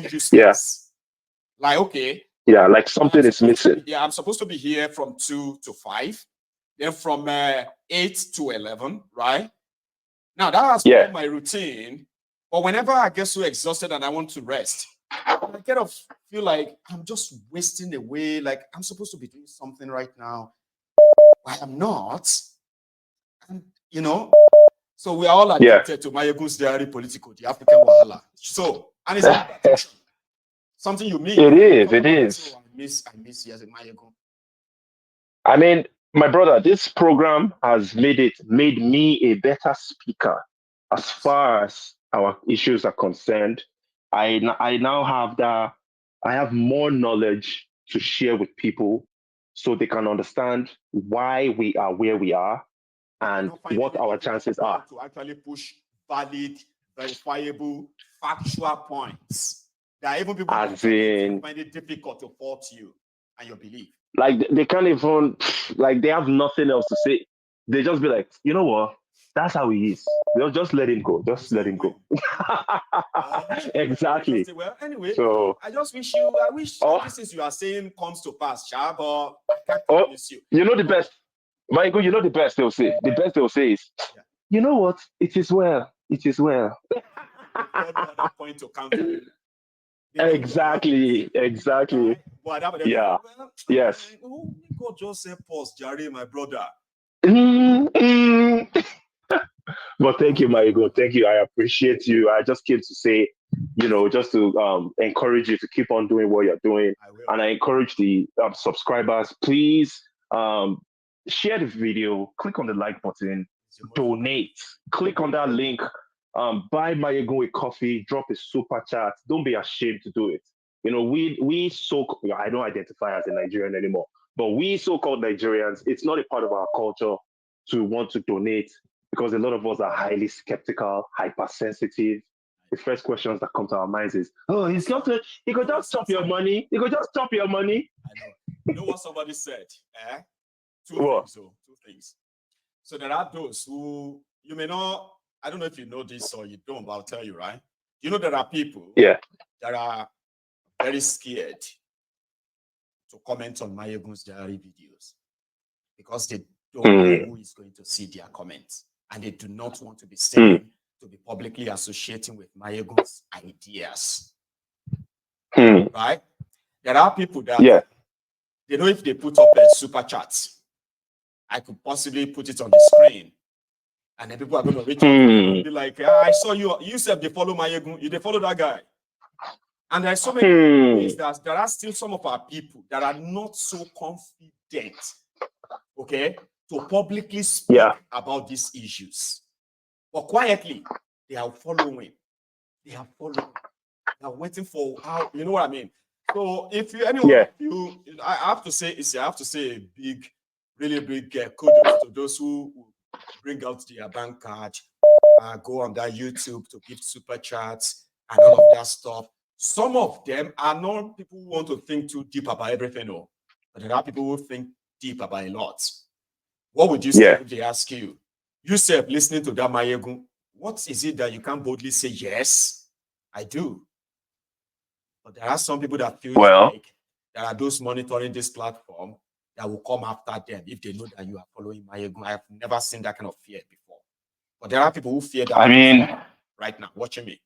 Yeah. useless. Like, okay. Yeah, like something is missing. I'm supposed to be here from 2 to 5, then from 8 to 11, right? Now, that has become my routine. But whenever I get so exhausted and I want to rest, I kind of feel like I'm just wasting away. Like, I'm supposed to be doing something right now. But I'm not. And, so we are all addicted to Mayegun's diary political, the African Wahala. So, and it's an addiction. Something you mean. It is. So I miss you as a Mayegun. I mean, my brother, this program has made me a better speaker as far as our issues are concerned. I now have I have more knowledge to share with people so they can understand why we are where we are and what our chances are. To actually push valid, verifiable, factual points that even people find it difficult to fault you and your belief. Like they can't even, like they have nothing else to say. They just be like, you know what? That's how he is. They'll just let him go. Just let him go. Exactly. Well, anyway, so I wish this you are saying comes to pass, Sha, but I can't promise you. You know the best. Michael, you know the best they'll say. The best they'll say is, you know what? It is well. It is well. Every other point to counter. Exactly. Right? Yeah. Yes. God just say pause, Jerry, my brother. But thank you, Marigo. Thank you. I appreciate you. I just came to say, just to encourage you to keep on doing what you're doing. And I encourage the subscribers, please share the video, click on the like button, donate, click on that link, buy Marigo a coffee, drop a super chat. Don't be ashamed to do it. I don't identify as a Nigerian anymore, but we so-called Nigerians, it's not a part of our culture to want to donate because a lot of us are highly skeptical, hypersensitive. The first questions that come to our minds is, oh, he could just chop your money. He could just chop your money. I know. You know what somebody said? Two things. So there are those who, you may not, I don't know if you know this or you don't, but I'll tell you, right? You know, there are people that are very scared to comment on Mayegun's diary videos because they don't know who is going to see their comments. And they do not want to be seen to be publicly associating with Mayegun's ideas. Right? There are people that they know if they put up a super chat, I could possibly put it on the screen. And then people are going to reach out and be like, I saw you. You said they follow Mayegun. They follow that guy. And there are so many ways that there are still some of our people that are not so confident, to publicly speak about these issues. But quietly, they are following. They are waiting for how, you know what I mean? So if I have to say a big, really big kudos to those who bring out their bank card, go on that YouTube to give super chats and all of that stuff. Some of them are not people who want to think too deep about everything, but there are people who think deep about a lot. What would you say if they ask you? You said listening to that Mayegun, what is it that you can't boldly say, yes, I do? But there are some people that feel like there are those monitoring this platform that will come after them if they know that you are following Mayegun. I have never seen that kind of fear before. But there are people who fear that. I mean, right now, watching me.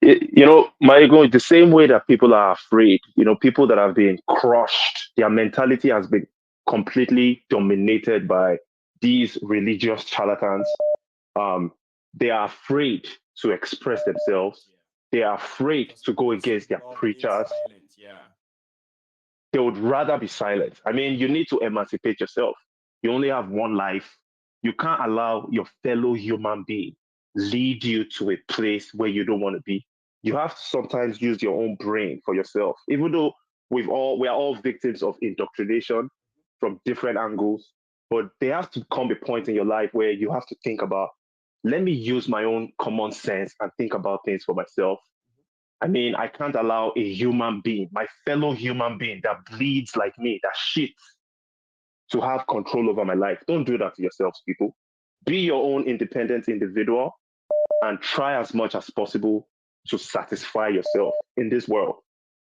Mayegun, the same way that people are afraid, people that have been crushed, their mentality has been completely dominated by these religious charlatans. They are afraid to express themselves. They are afraid to go against their preachers. They would rather be silent. I mean, you need to emancipate yourself. You only have one life. You can't allow your fellow human being lead you to a place where you don't want to be. You have to sometimes use your own brain for yourself. Even though we are all victims of indoctrination from different angles, but there has to come a point in your life where you have to think about, let me use my own common sense and think about things for myself. I mean, I can't allow a human being, my fellow human being that bleeds like me, that shits, to have control over my life. Don't do that to yourselves, people. Be your own independent individual and try as much as possible to satisfy yourself in this world.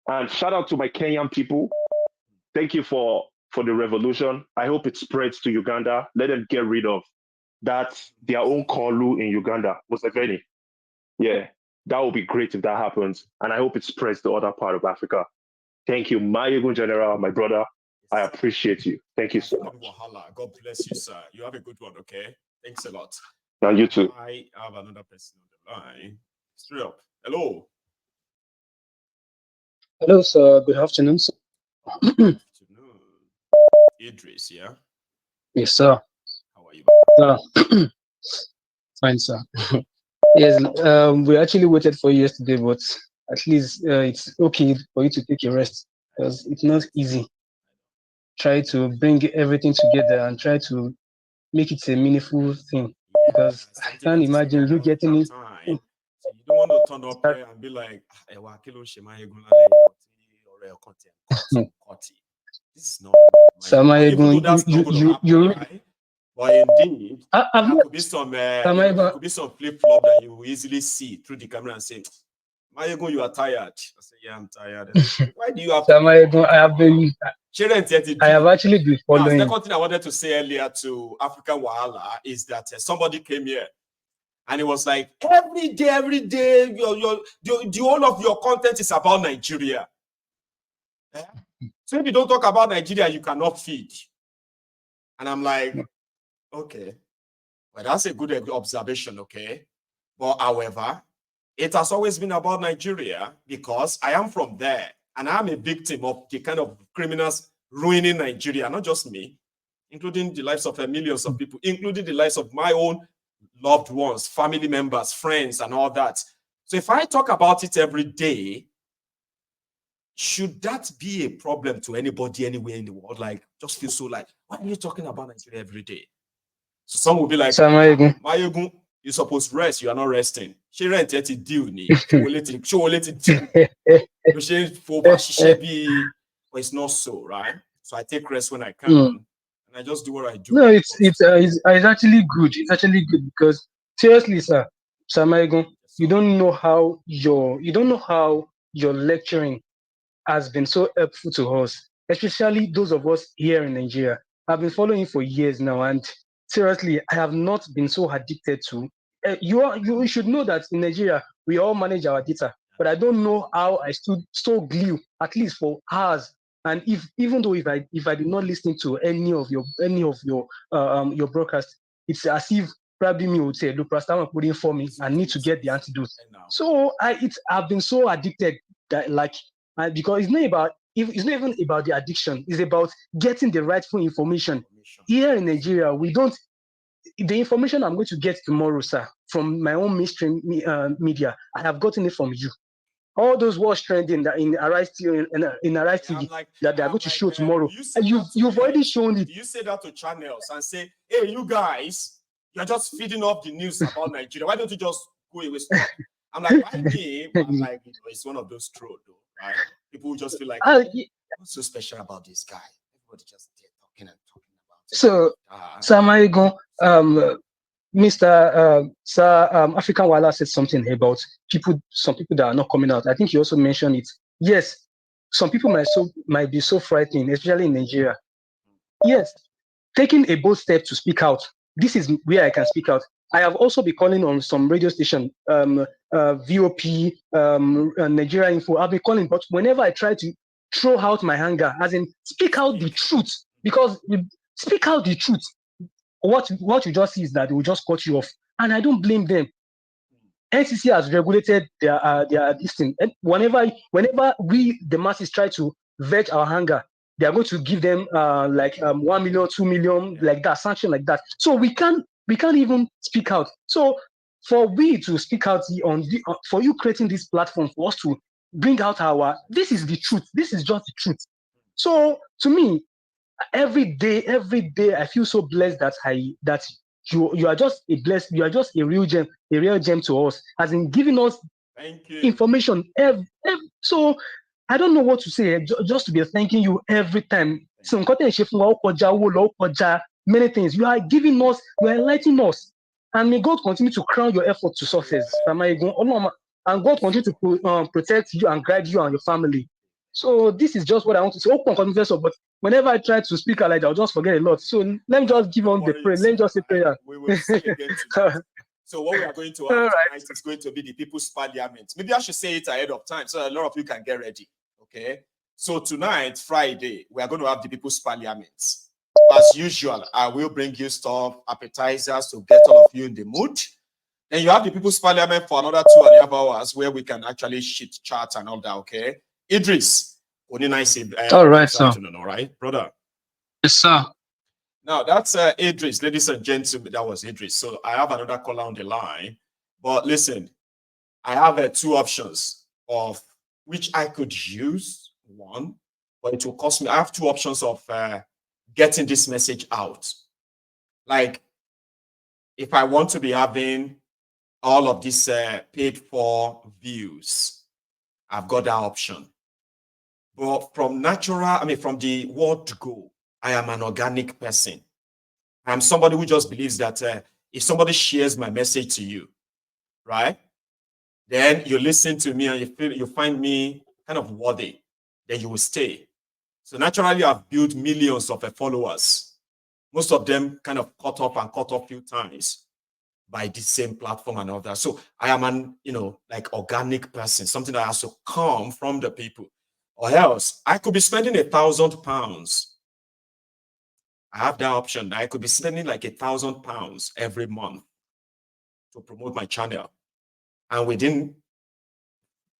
And shout out to my Kenyan people. Thank you for the revolution. I hope it spreads to Uganda. Let them get rid of that their own Kolu in Uganda, Museveni. Yeah, that would be great if that happens. And I hope it spreads to other part of Africa. Thank you, my Egun General, my brother. I appreciate you. Thank you so much. God bless you, sir. You have a good one, okay? Thanks a lot. And you too. I have another person on the line. Straight up. Hello. Hello, sir. Good afternoon, sir. Good afternoon. Idris, yeah? Yes, sir. How are you? Fine, sir. Yes, we actually waited for you yesterday, but at least it's okay for you to take a rest because it's not easy. Try to bring everything together and try to make it a meaningful thing because I can't imagine you getting it. So you don't want to turn up here and be like, this is not. Even though that's not going to happen, right? But indeed, there could be some flip flop that you will easily see through the camera and say, Mayegun, you are tired. I say, yeah, I'm tired. Why do you have to? I have actually been following. Now, the second thing I wanted to say earlier to African Wahala is that somebody came here and it was like, every day, the whole of your content is about Nigeria. So if you don't talk about Nigeria, you cannot feed. And I'm like, okay, well, that's a good observation, okay? But however, it has always been about Nigeria because I am from there and I'm a victim of the kind of criminals ruining Nigeria, not just me, including the lives of millions of people, including the lives of my own loved ones, family members, friends, and all that. So if I talk about it every day, should that be a problem to anybody anywhere in the world? Like, just feel so like, why are you talking about Nigeria every day? So some will be like, Mayegun, you're supposed to rest, you are not resting. She rent it deal ni. She will let it deal. But it's not so, right? So I take rest when I can, and I just do what I do. No, it's actually good. It's actually good because seriously, sir, Mayegun, you don't know how your lecturing has been so helpful to us, especially those of us here in Nigeria. I've been following you for years now, and seriously, I have not been so addicted to. You should know that in Nigeria we all manage our data, but I don't know how I stood so glued at least for hours. And even though if I did not listen to any of your broadcast, it's as if probably me would say, look, Prastama put in for me, I need to get the antidote. So I've been so addicted that because it's not even about the addiction, it's about getting the rightful information. Here in Nigeria, we don't. The information I'm going to get tomorrow, sir, from my own mainstream media, I have gotten it from you. All those what's trending that in Arise TV, that they are going to show tomorrow. You've already shown it. You say that to channels and say, hey, you guys, you're just feeding off the news about Nigeria. Why don't you just go away? I'm like, why me? I'm like, it's one of those trolls, though, right? People just feel like, what's so special about this guy? Everybody just talking and talking about it. So, Samayigon, Mr. African Wala said something about some people that are not coming out. I think he also mentioned it. Yes, some people might be so frightened, especially in Nigeria. Yes, taking a bold step to speak out. This is where I can speak out. I have also been calling on some radio station, VOP, Nigeria Info. I've been calling, but whenever I try to throw out my anger, as in speak out the truth, because speak out the truth. What you just see is that they will just cut you off, and I don't blame them. NCC has regulated their this thing. And whenever we the masses try to veg our anger, they are going to give them 1 million, 2 million, like that, sanction like that. So we can't even speak out. So for we to speak out for you creating this platform for us to bring out this is the truth. This is just the truth. So to me, every day I feel so blessed that you are just a real gem to us, as in giving us information so I don't know what to say, just to be thanking you every time. So many things you are giving us, you are enlightening us, and may God continue to crown your effort to success. and God continue to protect you and guide you and your family. So this is just what I want to say. Open confession, but whenever I try to speak like that, I'll just forget a lot. So let me just give on the prayer. Let me just say prayer. We will see again tonight. So what we are going to have tonight is going to be the People's Parliament. Maybe I should say it ahead of time so a lot of you can get ready. Okay. So tonight, Friday, we are going to have the People's Parliament. As usual, I will bring you stuff, appetizers to get all of you in the mood. Then you have the People's Parliament for another 2.5 hours where we can actually chit chat and all that. Okay. Idris, only nice. All right, sir. All right, brother. Yes, sir. Now that's Idris, ladies and gentlemen. That was Idris. So I have another caller on the line. But listen, I have 2 options of which I could use. One, but it will cost me. I have 2 options of getting this message out. Like, if I want to be having all of these paid for views, I've got that option. But from the word go, I am an organic person. I'm somebody who just believes that if somebody shares my message to you, right, then you listen to me and you find me kind of worthy, then you will stay. So naturally, I've built millions of followers. Most of them kind of cut off a few times by the same platform and all that. So I am an, like organic person, something that has to come from the people. Or else I could be spending £1,000. I have that option. I could be spending like £1,000 every month to promote my channel. And within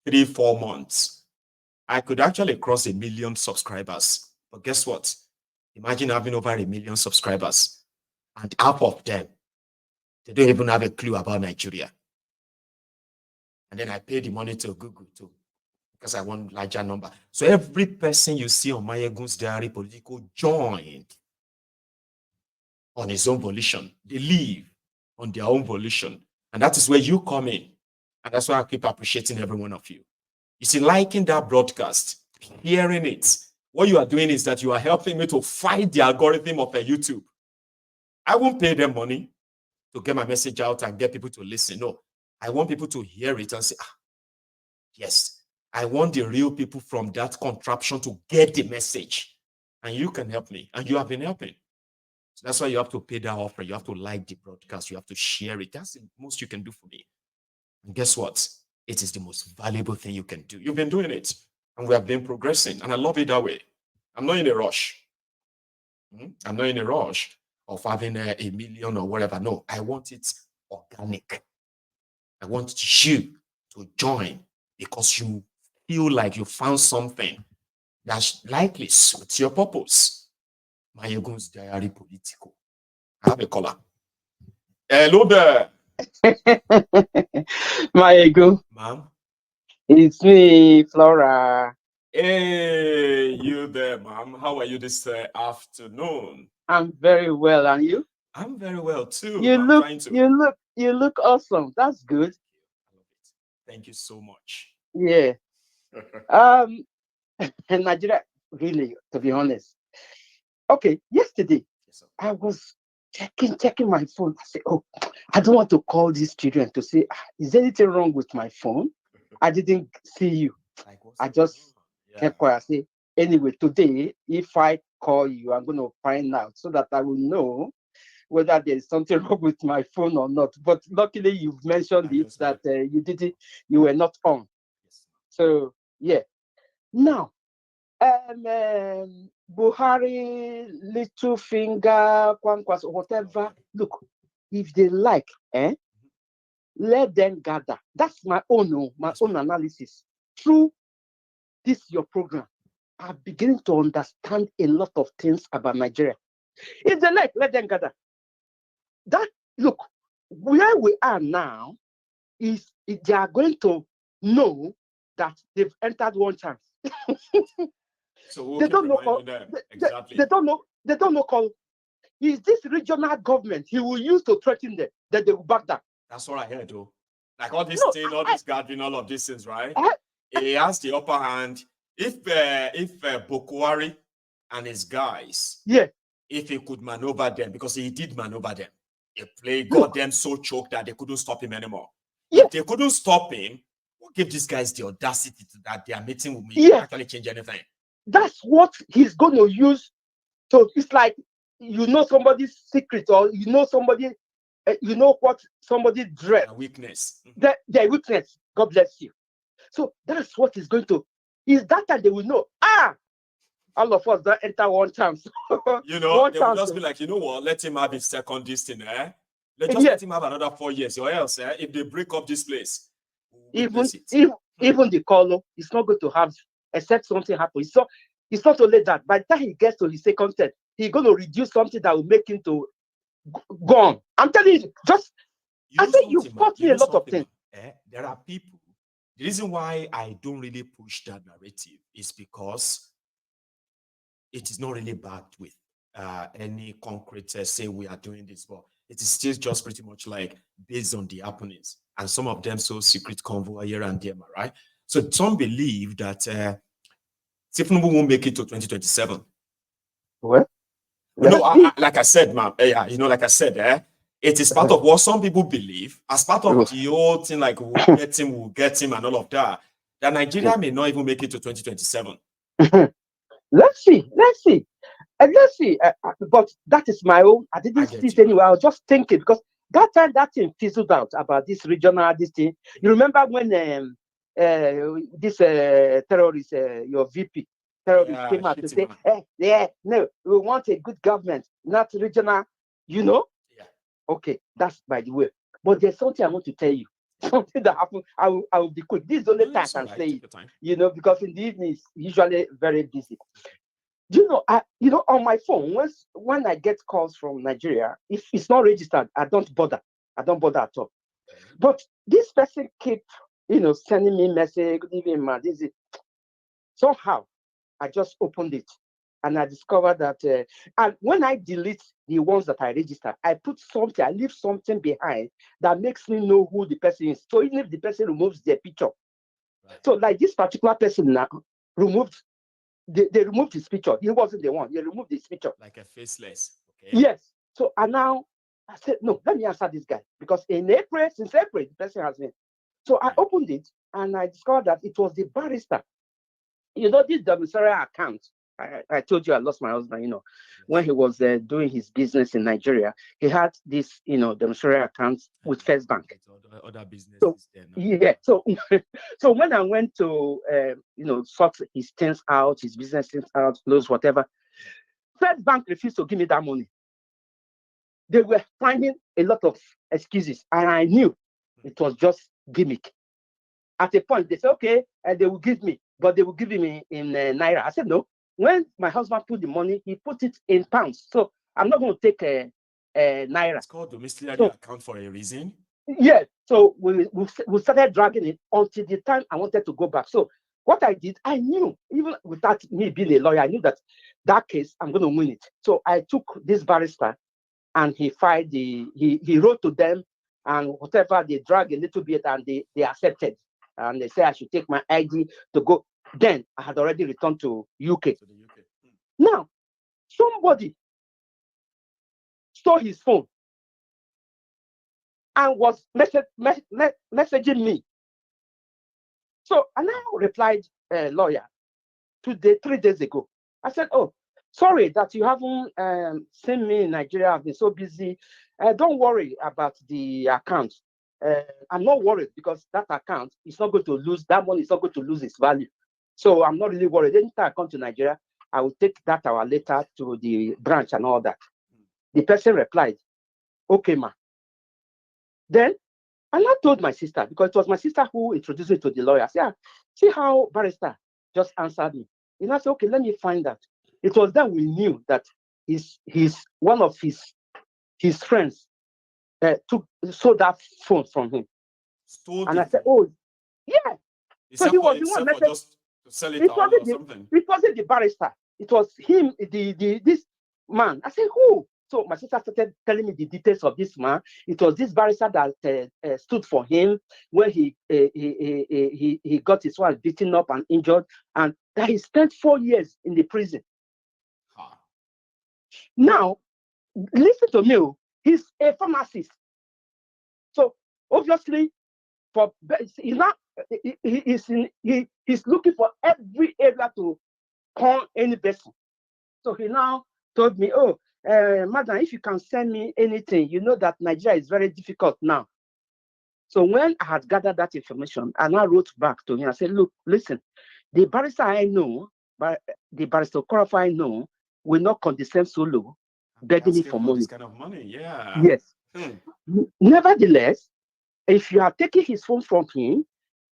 3-4 months, I could actually cross 1 million subscribers. But guess what? Imagine having over 1 million subscribers and half of them, they don't even have a clue about Nigeria. And then I pay the money to Google too, because I want larger number. So every person you see on Mayegun's Diary Political joined on his own volition. They live on their own volition. And that is where you come in. And that's why I keep appreciating every one of you. You see, liking that broadcast, hearing it, what you are doing is that you are helping me to fight the algorithm of YouTube. I won't pay them money to get my message out and get people to listen. No, I want people to hear it and say, yes, I want the real people from that contraption to get the message. And you can help me. And you have been helping. So that's why you have to pay that offer. You have to like the broadcast. You have to share it. That's the most you can do for me. And guess what? It is the most valuable thing you can do. You've been doing it. And we have been progressing. And I love it that way. I'm not in a rush. I'm not in a rush of having 1 million or whatever. No, I want it organic. I want you to join because you feel like you found something that's likely suits your purpose. Mayegun's Diary Political. I have a caller. Hello there. Mayegu. Ma'am. It's me, Flora. Hey, you there, ma'am. How are you this afternoon? I'm very well, and you? I'm very well too. You look awesome. That's good. Thank you so much. Yeah. In Nigeria, really, to be honest. Okay, yesterday I was checking my phone. I said, oh, I don't want to call these children to say, is there anything wrong with my phone? I didn't see you. I just kept quiet. I say, anyway, today, if I call you, I'm going to find out so that I will know whether there is something wrong with my phone or not. But luckily, you've mentioned it that you were not on. So, yeah. Now, Buhari, Little Finger, Kwankwas, whatever. Look, if they like, let them gather. That's my own analysis. Through this your program, I'm beginning to understand a lot of things about Nigeria. If they like, let them gather. That look, where we are now is they are going to know that they've entered one chance. So they don't know. Exactly. They don't know. They don't know. Call. Is this regional government he will use to threaten them that they will back down? That's what I heard, though. Like all this thing, all this gathering, all of these things, right? He has the upper hand. If Bokwari and his guys, if he could maneuver them, because he did maneuver them, got them so choked that they couldn't stop him anymore. If they couldn't stop him, Who gave these guys the audacity to that they are meeting with me Yeah. actually change anything? That's what he's going to use. So it's like, you know somebody's secret, or you know somebody, you know what somebody dread. Their weakness. Their weakness. God bless you. So that's what he's going to. Is that time they will know, all of us don't enter one chance. You know, they will just be like, you know what, let him have his second this thing, let him have another 4 years, or else, if they break up this place, even the caller is not going to have, except something happens. So it's not only that. By the time he gets to his second set, he's going to reduce something that will make him to go on. I'm telling you, you taught me a lot of things. There are people. The reason why I don't really push that narrative is because it is not really backed with any concrete say we are doing this, but it is still just pretty much like based on the happenings, and some of them so secret convoy here and there, right? So some believe that Tinubu won't make it to 2027. Well, like I said, ma'am, like I said, it is part of what some people believe as part of the whole thing, like we'll get him, and all of that. That Nigeria may not even make it to 2027. Let's see. But that is my own. I didn't see it anyway. I was just thinking, because that time that thing fizzled out about this regional, this thing. You remember when this terrorist, your VP terrorist came out to say, no, we want a good government, not regional, you know? Yeah. Okay, that's by the way. But there's something I want to tell you. Something that happened. I will be quick. This is the only time I can say it. You know, because in the evening it's usually very busy. Do you know, on my phone, when I get calls from Nigeria, if it's not registered, I don't bother. at all. But this person keep, sending me message, good evening, man. This is somehow I just opened it and I discovered that, and when I delete the ones that I registered, I leave something behind that makes me know who the person is. So even if the person removes their picture, so like this particular person now removed. They removed his picture. He wasn't the one. They removed his picture. Like a faceless. Okay. Yes. So and now I said, no, let me answer this guy. Because since April, the person has been. So I opened it and I discovered that it was the barrister. You know, this domiciliary account. I told you I lost my husband, when he was doing his business in Nigeria. He had this, domiciliary account with First Bank. Other businesses. So, yeah. So, so when I went to, sort his things out, his business things out, close, whatever, First Bank refused to give me that money. They were finding a lot of excuses, and I knew it was just gimmick. At a point, they said, okay, they will give me, but they will give me in Naira. I said, no. When my husband put the money, he put it in pounds. So I'm not going to take Naira. It's called domiciliary account for a reason. Yeah. So we started dragging it until the time I wanted to go back. So what I did, I knew, even without me being a lawyer, I knew that case, I'm going to win it. So I took this barrister and he filed he wrote to them, and whatever, they dragged a little bit and they accepted. And they said I should take my ID to go. Then I had already returned to UK. Now, somebody stole his phone and was messaging me. So I now replied, lawyer, 3 days ago. I said, oh, sorry that you haven't seen me in Nigeria. I've been so busy. Don't worry about the account. I'm not worried because that account is not going to lose, that money is not going to lose its value. So I'm not really worried. Anytime I come to Nigeria, I will take that hour later to the branch and all that. The person replied, okay, ma. Then I now told my sister, because it was my sister who introduced me to the lawyer. I said, see how barrister just answered me. And I said, okay, let me find out. It was then we knew that one of his friends sold that phone from him. And I said, oh, yeah. So he was the one that just to sell it or something. It wasn't the barrister. It was him, this man. I said, who? So my sister started telling me the details of this man. It was this barrister that stood for him when he got his wife beaten up and injured, and that he spent 4 years in the prison. Now, listen to me. He's a pharmacist. So obviously, he's not he's looking for every area to con any person. So he now told me, oh, madam, if you can send me anything, you know that Nigeria is very difficult now. So when I had gathered that information, I now wrote back to him. I said, look, listen, the barrister I know, but the barrister I know will not condescend so low, begging me for money. This kind of money, yeah. Yes. Nevertheless, if you are taking his phone from him,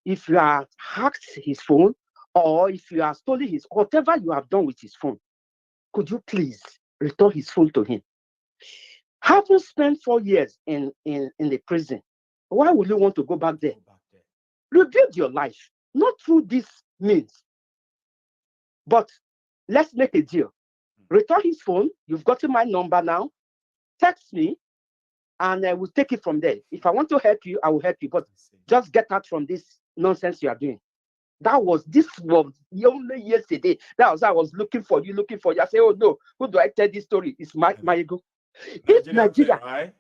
if you have hacked his phone, or if you have stolen his, whatever you have done with his phone, could you please return his phone to him? Having spent 4 years in the prison, why would you want to go back there? Rebuild your life, not through this means. But let's make a deal. Return his phone. You've gotten my number now. Text me, and I will take it from there. If I want to help you, I will help you. But just get out from this nonsense you are doing. This was only yesterday. That was I was looking for you. I say, oh no, who do I tell this story? It's my ego. It's Nigeria, right?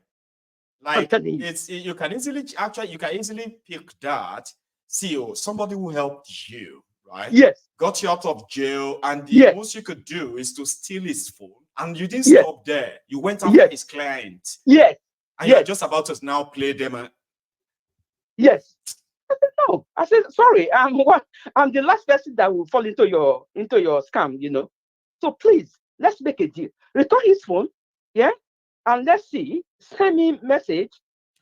Like you can easily pick that. See, somebody who helped you, right? Yes. Got you out of jail, and the most you could do is to steal his phone. And you didn't stop there. You went after his client. Yes. And you're just about to now play them. Yes. I said, no. I said, sorry, I'm the last person that will fall into your scam, you know. So please, let's make a deal. Return his phone, yeah, and let's see. Send me message.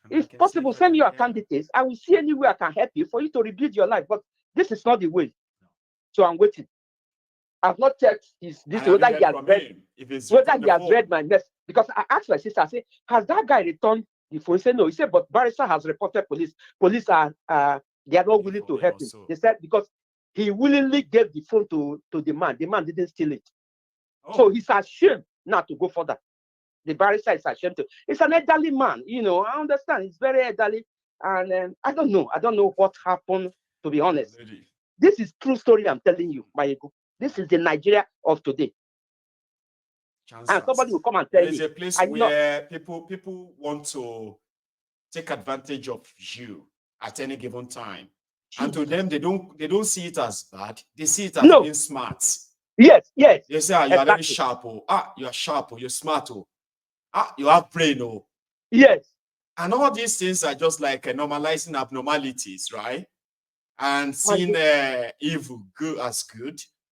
If possible, send me your candidates. I will see any way I can help you for you to rebuild your life. But this is not the way. So I'm waiting. I've not checked whether he has read my message. Because I asked my sister, I said, has that guy returned the phone? He said, no. He said, but barrister has reported police. Police are they are not willing to help him. They said because he willingly gave the phone to the man. The man didn't steal it. So he's ashamed not to go further. The barrister is ashamed to. It's an elderly man, you know. I understand. It's very elderly. And I don't know. I don't know what happened, to be honest. This is true story I'm telling you, Mayego. This is the Nigeria of today. And somebody will come and tell me. There's a place where people want to take advantage of you at any given time. And to them, they don't see it as bad. They see it as being smart. Yes, yes. They say, you are very sharp. You are sharp. You're smart. You have brain. Yes. And all these things are just like normalizing abnormalities, right? And seeing evil good as good.